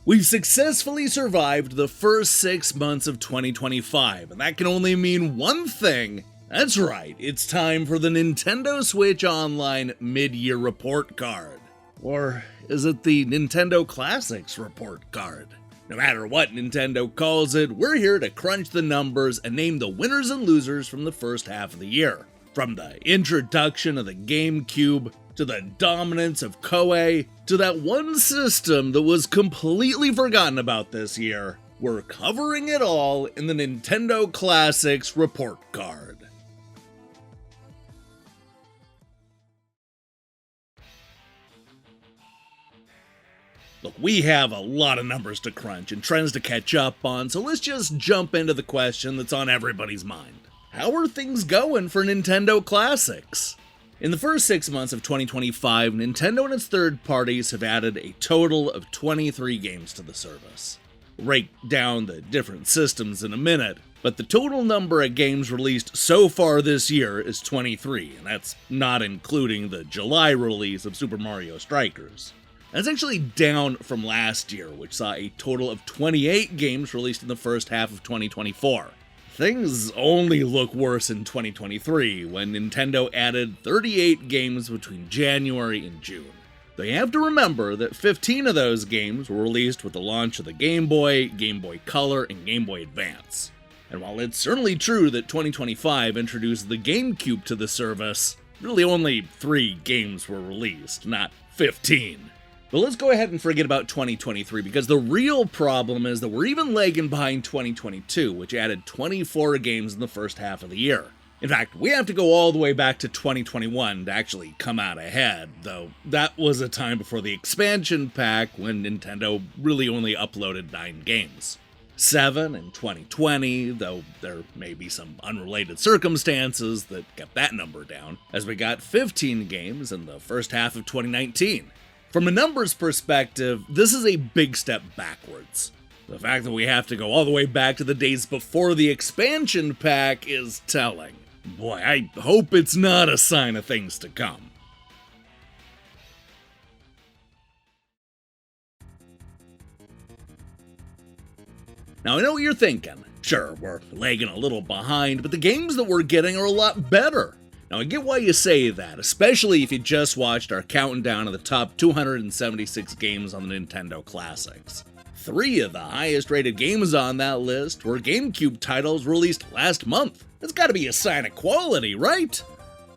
We've successfully survived the first 6 months of 2025, and that can only mean one thing. That's right, it's time for the Nintendo Switch Online Mid-Year Report Card. Or is it the Nintendo Classics Report Card? No matter what Nintendo calls it, we're here to crunch the numbers and name the winners and losers from the first half of the year. From the introduction of the GameCube, to the dominance of Koei, to that one system that was completely forgotten about this year, we're covering it all in the Nintendo Classics Report Card. Look, we have a lot of numbers to crunch and trends to catch up on, so let's just jump into the question that's on everybody's mind. How are things going for Nintendo Classics? In the first 6 months of 2025, Nintendo and its third parties have added a total of 23 games to the service. We'll break down the different systems in a minute, but the total number of games released so far this year is 23, and that's not including the July release of Super Mario Strikers. That's actually down from last year, which saw a total of 28 games released in the first half of 2024. Things only look worse in 2023, when Nintendo added 38 games between January and June. Though you have to remember that 15 of those games were released with the launch of the Game Boy, Game Boy Color, and Game Boy Advance. And while it's certainly true that 2025 introduced the GameCube to the service, really only 3 games were released, not 15. But let's go ahead and forget about 2023, because the real problem is that we're even lagging behind 2022, which added 24 games in the first half of the year. In fact, we have to go all the way back to 2021 to actually come out ahead, though that was a time before the expansion pack when Nintendo really only uploaded 9 games. 7 in 2020, though there may be some unrelated circumstances that kept that number down, as we got 15 games in the first half of 2019. From a numbers perspective, this is a big step backwards. The fact that we have to go all the way back to the days before the expansion pack is telling. Boy, I hope it's not a sign of things to come. Now I know what you're thinking. Sure, we're lagging a little behind, but the games that we're getting are a lot better. Now, I get why you say that, especially if you just watched our countdown of the top 276 games on the Nintendo Classics. 3 of the highest rated games on that list were GameCube titles released last month. That's gotta be a sign of quality, right?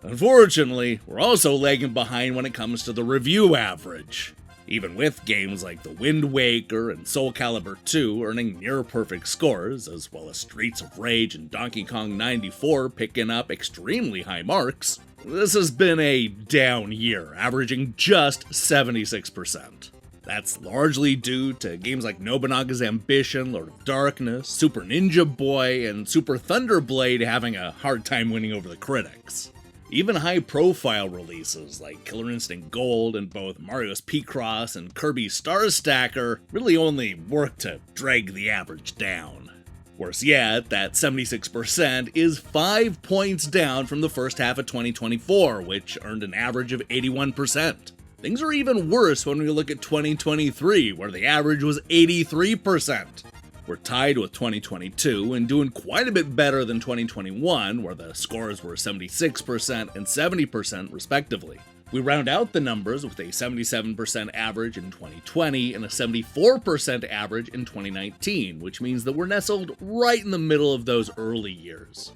Unfortunately, we're also lagging behind when it comes to the review average. Even with games like The Wind Waker and Soul Calibur 2 earning near-perfect scores, as well as Streets of Rage and Donkey Kong 94 picking up extremely high marks, this has been a down year, averaging just 76%. That's largely due to games like Nobunaga's Ambition, Lord of Darkness, Super Ninja Boy, and Super Thunder Blade having a hard time winning over the critics. Even high-profile releases like Killer Instinct Gold and both Mario's Picross and Kirby's Star Stacker really only work to drag the average down. Worse yet, that 76% is 5 points down from the first half of 2024, which earned an average of 81%. Things are even worse when we look at 2023, where the average was 83%. We're tied with 2022 and doing quite a bit better than 2021, where the scores were 76% and 70% respectively. We round out the numbers with a 77% average in 2020 and a 74% average in 2019, which means that we're nestled right in the middle of those early years.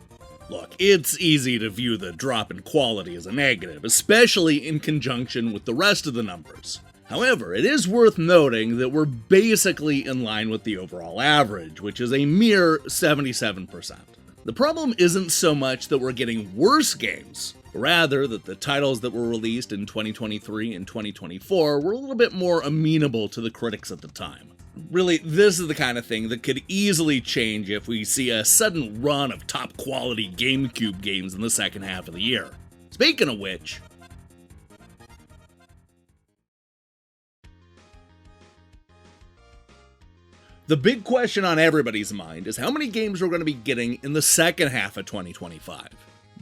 Look, it's easy to view the drop in quality as a negative, especially in conjunction with the rest of the numbers. However, it is worth noting that we're basically in line with the overall average, which is a mere 77%. The problem isn't so much that we're getting worse games, rather that the titles that were released in 2023 and 2024 were a little bit more amenable to the critics at the time. Really, this is the kind of thing that could easily change if we see a sudden run of top quality GameCube games in the second half of the year. Speaking of which, the big question on everybody's mind is how many games we're going to be getting in the second half of 2025.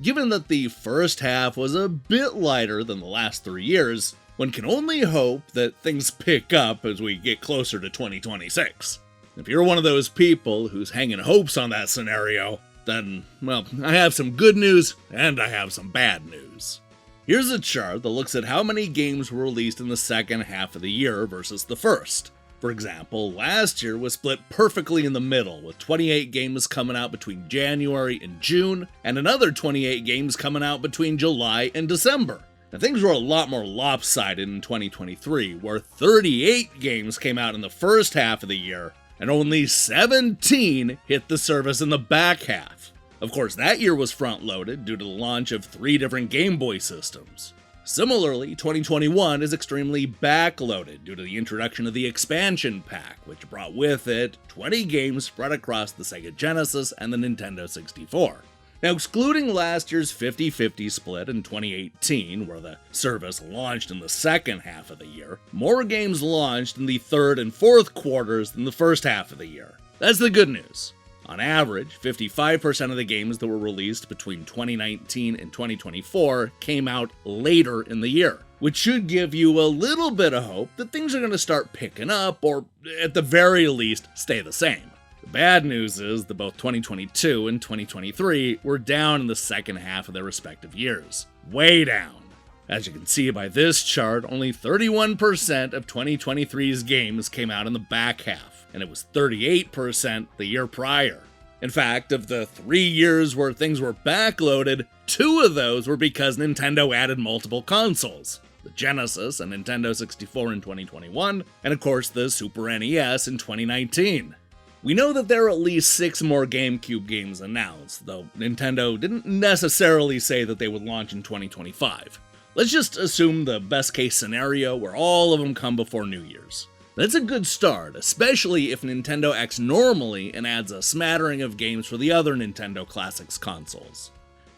Given that the first half was a bit lighter than the last 3 years, one can only hope that things pick up as we get closer to 2026. If you're one of those people who's hanging hopes on that scenario, then, well, I have some good news and I have some bad news. Here's a chart that looks at how many games were released in the second half of the year versus the first. For example, last year was split perfectly in the middle, with 28 games coming out between January and June, and another 28 games coming out between July and December. Now, things were a lot more lopsided in 2023, where 38 games came out in the first half of the year, and only 17 hit the service in the back half. Of course, that year was front-loaded due to the launch of 3 different Game Boy systems. Similarly, 2021 is extremely backloaded due to the introduction of the expansion pack, which brought with it 20 games spread across the Sega Genesis and the Nintendo 64. Now, excluding last year's 50-50 split in 2018, where the service launched in the second half of the year, more games launched in the third and fourth quarters than the first half of the year. That's the good news. On average, 55% of the games that were released between 2019 and 2024 came out later in the year, which should give you a little bit of hope that things are going to start picking up, or at the very least, stay the same. The bad news is that both 2022 and 2023 were down in the second half of their respective years. Way down. As you can see by this chart, only 31% of 2023's games came out in the back half, and it was 38% the year prior. In fact, of the 3 years where things were backloaded, 2 of those were because Nintendo added multiple consoles. The Genesis and Nintendo 64 in 2021, and of course the Super NES in 2019. We know that there are at least 6 more GameCube games announced, though Nintendo didn't necessarily say that they would launch in 2025. Let's just assume the best case scenario where all of them come before New Year's. That's a good start, especially if Nintendo acts normally and adds a smattering of games for the other Nintendo Classics consoles.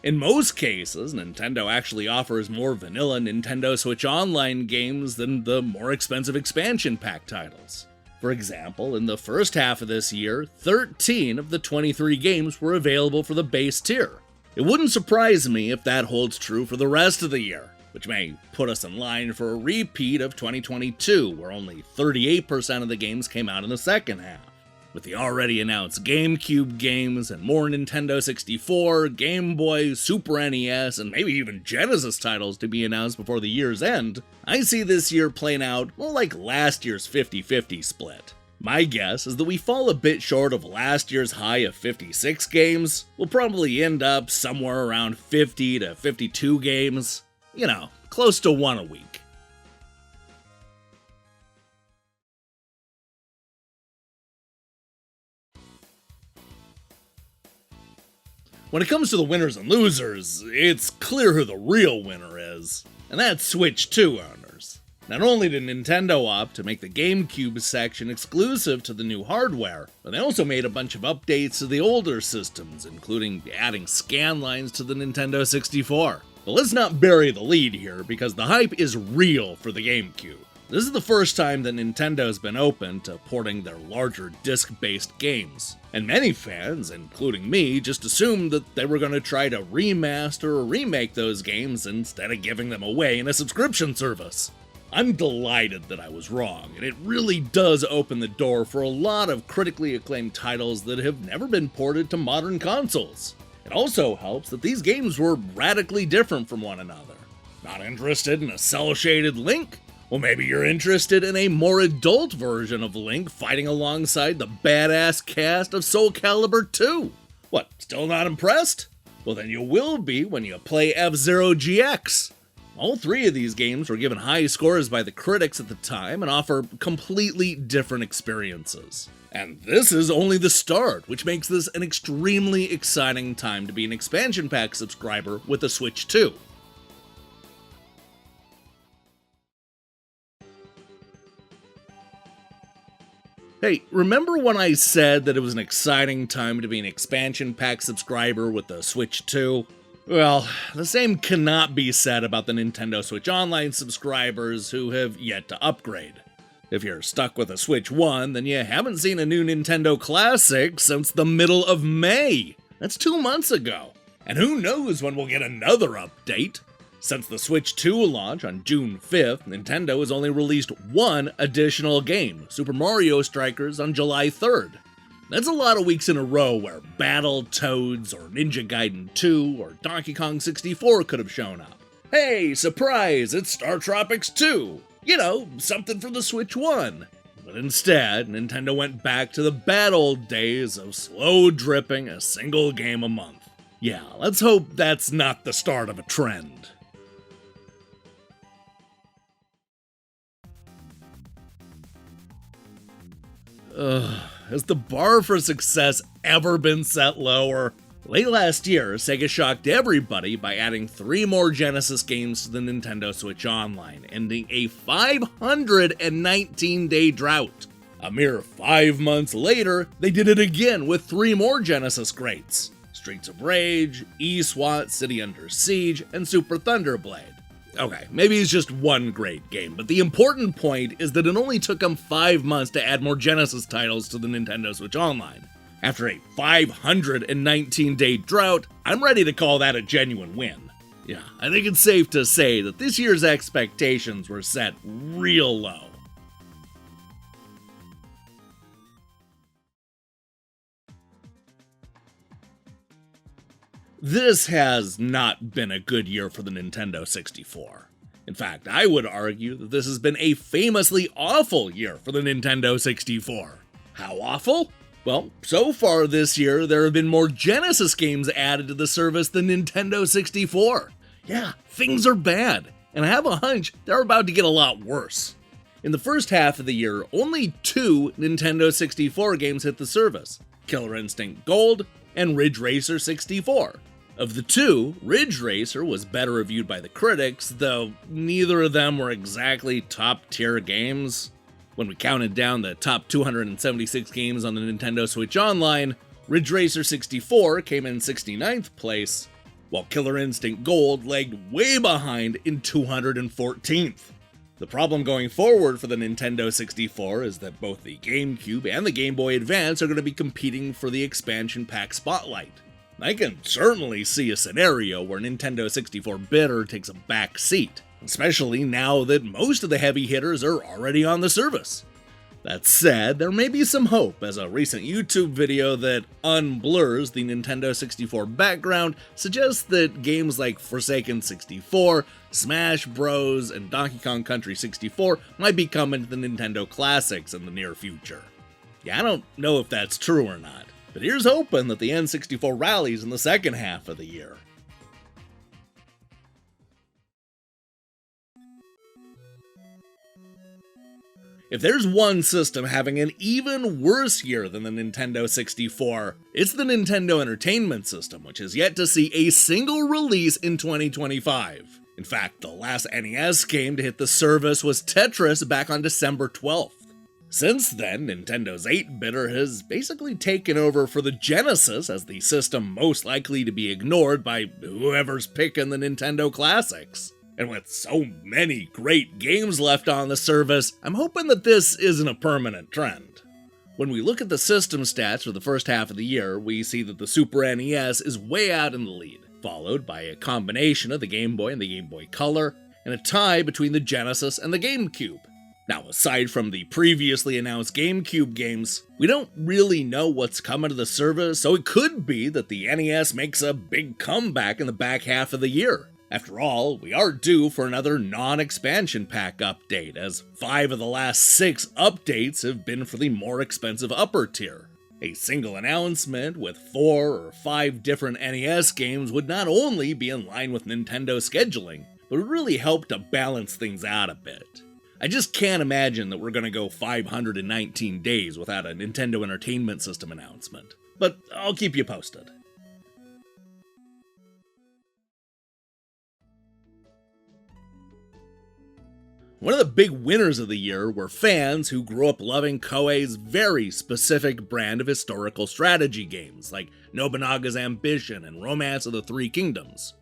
In most cases, Nintendo actually offers more vanilla Nintendo Switch Online games than the more expensive expansion pack titles. For example, in the first half of this year, 13 of the 23 games were available for the base tier. It wouldn't surprise me if that holds true for the rest of the year, which may put us in line for a repeat of 2022, where only 38% of the games came out in the second half. With the already announced GameCube games and more Nintendo 64, Game Boy, Super NES, and maybe even Genesis titles to be announced before the year's end, I see this year playing out more like last year's 50-50 split. My guess is that we fall a bit short of last year's high of 56 games. We'll probably end up somewhere around 50 to 52 games. You know, close to 1 a week. When it comes to the winners and losers, it's clear who the real winner is, and that's Switch 2 owners. Not only did Nintendo opt to make the GameCube section exclusive to the new hardware, but they also made a bunch of updates to the older systems, including adding scan lines to the Nintendo 64. But let's not bury the lead here, because the hype is real for the GameCube. This is the first time that Nintendo's been open to porting their larger disc-based games, and many fans, including me, just assumed that they were going to try to remaster or remake those games instead of giving them away in a subscription service. I'm delighted that I was wrong, and it really does open the door for a lot of critically acclaimed titles that have never been ported to modern consoles. It also helps that these games were radically different from one another. Not interested in a cel-shaded Link? Well, maybe you're interested in a more adult version of Link fighting alongside the badass cast of Soul Calibur 2. What, still not impressed? Well, then you will be when you play F-Zero GX. All 3 of these games were given high scores by the critics at the time and offer completely different experiences. And this is only the start, which makes this an extremely exciting time to be an expansion pack subscriber with a Switch 2. Hey, remember when I said that it was an exciting time to be an expansion pack subscriber with the Switch 2? Well, the same cannot be said about the Nintendo Switch Online subscribers who have yet to upgrade. If you're stuck with a Switch 1, then you haven't seen a new Nintendo Classic since the middle of May. That's 2 months ago. And who knows when we'll get another update? Since the Switch 2 launch on June 5th, Nintendo has only released one additional game, Super Mario Strikers, on July 3rd. That's a lot of weeks in a row where Battletoads or Ninja Gaiden 2 or Donkey Kong 64 could have shown up. Hey, surprise, it's Star Tropics 2! You know, something for the Switch 1. But instead, Nintendo went back to the bad old days of slow dripping a single game a month. Yeah, let's hope that's not the start of a trend. Has the bar for success ever been set lower? Late last year, Sega shocked everybody by adding 3 more Genesis games to the Nintendo Switch Online, ending a 519-day drought. A mere 5 months later, they did it again with 3 more Genesis greats: Streets of Rage, E-SWAT, City Under Siege, and Super Thunder Blade. Okay, maybe it's just one great game, but the important point is that it only took them 5 months to add more Genesis titles to the Nintendo Switch Online. After a 519-day drought, I'm ready to call that a genuine win. Yeah, I think it's safe to say that this year's expectations were set real low. This has not been a good year for the Nintendo 64. In fact, I would argue that this has been a famously awful year for the Nintendo 64. How awful? Well, so far this year, there have been more Genesis games added to the service than Nintendo 64. Yeah, things are bad, and I have a hunch they're about to get a lot worse. In the first half of the year, only 2 Nintendo 64 games hit the service: Killer Instinct Gold and Ridge Racer 64. Of the 2, Ridge Racer was better reviewed by the critics, though neither of them were exactly top-tier games. When we counted down the top 276 games on the Nintendo Switch Online, Ridge Racer 64 came in 69th place, while Killer Instinct Gold lagged way behind in 214th. The problem going forward for the Nintendo 64 is that both the GameCube and the Game Boy Advance are going to be competing for the expansion pack spotlight. I can certainly see a scenario where Nintendo 64-bitter takes a back seat, especially now that most of the heavy hitters are already on the service. That said, there may be some hope, as a recent YouTube video that unblurs the Nintendo 64 background suggests that games like Forsaken 64, Smash Bros, and Donkey Kong Country 64 might be coming to the Nintendo Classics in the near future. Yeah, I don't know if that's true or not, but here's hoping that the N64 rallies in the second half of the year. If there's one system having an even worse year than the Nintendo 64, it's the Nintendo Entertainment System, which has yet to see a single release in 2025. In fact, the last NES game to hit the service was Tetris back on December 12th. Since then, Nintendo's 8-bitter has basically taken over for the Genesis as the system most likely to be ignored by whoever's picking the Nintendo Classics. And with so many great games left on the service, I'm hoping that this isn't a permanent trend. When we look at the system stats for the first half of the year, we see that the Super NES is way out in the lead, followed by a combination of the Game Boy and the Game Boy Color, and a tie between the Genesis and the GameCube. Now, aside from the previously announced GameCube games, we don't really know what's coming to the service, so it could be that the NES makes a big comeback in the back half of the year. After all, we are due for another non-expansion pack update, as 5 of the last 6 updates have been for the more expensive upper tier. A single announcement with 4 or 5 different NES games would not only be in line with Nintendo scheduling, but would really help to balance things out a bit. I just can't imagine that we're going to go 519 days without a Nintendo Entertainment System announcement, but I'll keep you posted. One of the big winners of the year were fans who grew up loving Koei's very specific brand of historical strategy games like Nobunaga's Ambition and Romance of the Three Kingdoms.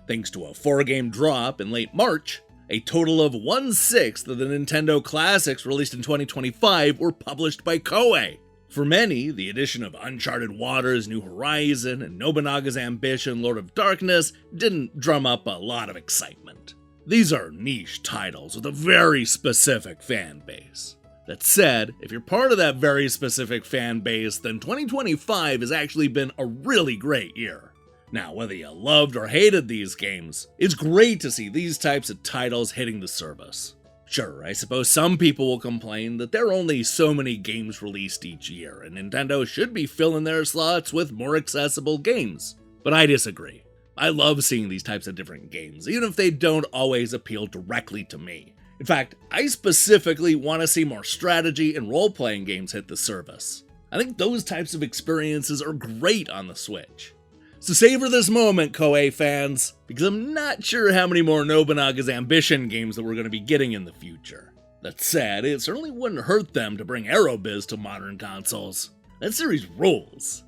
Thanks to a 4-game drop in late March, a total of 1/6 of the Nintendo Classics released in 2025 were published by Koei. For many, the addition of Uncharted Waters, New Horizon, and Nobunaga's Ambition, Lord of Darkness didn't drum up a lot of excitement. These are niche titles with a very specific fan base. That said, if you're part of that very specific fan base, then 2025 has actually been a really great year. Now, whether you loved or hated these games, it's great to see these types of titles hitting the service. Sure, I suppose some people will complain that there are only so many games released each year, and Nintendo should be filling their slots with more accessible games. But I disagree. I love seeing these types of different games, even if they don't always appeal directly to me. In fact, I specifically want to see more strategy and role-playing games hit the service. I think those types of experiences are great on the Switch. So savor this moment, Koei fans, because I'm not sure how many more Nobunaga's Ambition games that we're going to be getting in the future. That said, it certainly wouldn't hurt them to bring Aerobiz to modern consoles. That series rules.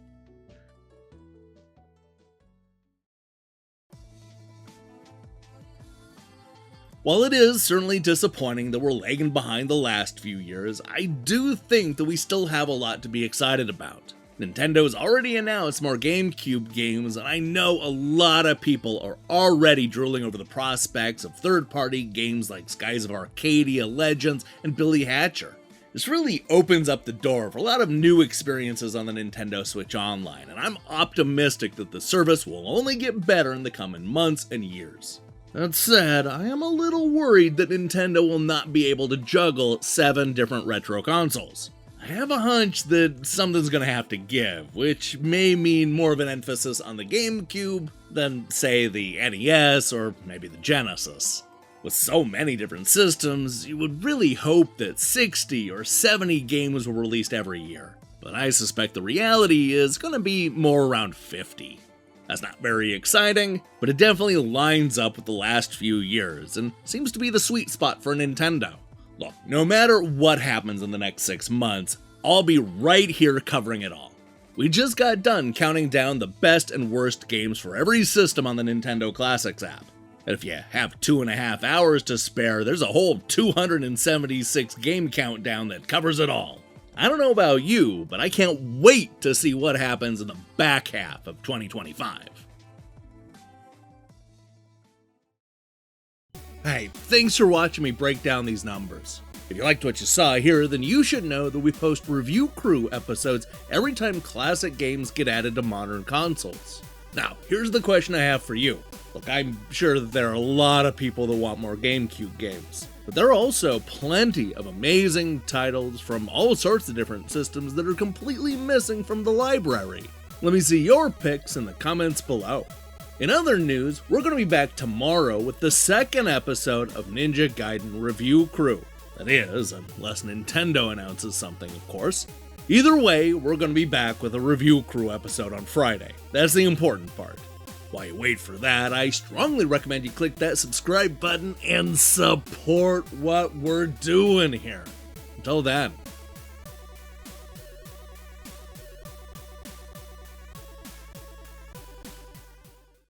While it is certainly disappointing that we're lagging behind the last few years, I do think that we still have a lot to be excited about. Nintendo's already announced more GameCube games, and I know a lot of people are already drooling over the prospects of third-party games like Skies of Arcadia, Legends, and Billy Hatcher. This really opens up the door for a lot of new experiences on the Nintendo Switch Online, and I'm optimistic that the service will only get better in the coming months and years. That said, I am a little worried that Nintendo will not be able to juggle 7 different retro consoles. I have a hunch that something's gonna have to give, which may mean more of an emphasis on the GameCube than, say, the NES or maybe the Genesis. With so many different systems, you would really hope that 60 or 70 games were released every year, but I suspect the reality is gonna be more around 50. That's not very exciting, but it definitely lines up with the last few years and seems to be the sweet spot for Nintendo. Look, no matter what happens in the next 6 months, I'll be right here covering it all. We just got done counting down the best and worst games for every system on the Nintendo Classics app. And if you have 2.5 hours to spare, there's a whole 276 game countdown that covers it all. I don't know about you, but I can't wait to see what happens in the back half of 2025. Hey, thanks for watching me break down these numbers. If you liked what you saw here, then you should know that we post Review Crew episodes every time classic games get added to modern consoles. Now, here's the question I have for you. Look, I'm sure that there are a lot of people that want more GameCube games, but there are also plenty of amazing titles from all sorts of different systems that are completely missing from the library. Let me see your picks in the comments below. In other news, we're going to be back tomorrow with the second episode of Ninja Gaiden Review Crew. That is, unless Nintendo announces something, of course. Either way, we're going to be back with a Review Crew episode on Friday. That's the important part. While you wait for that, I strongly recommend you click that subscribe button and support what we're doing here. Until then,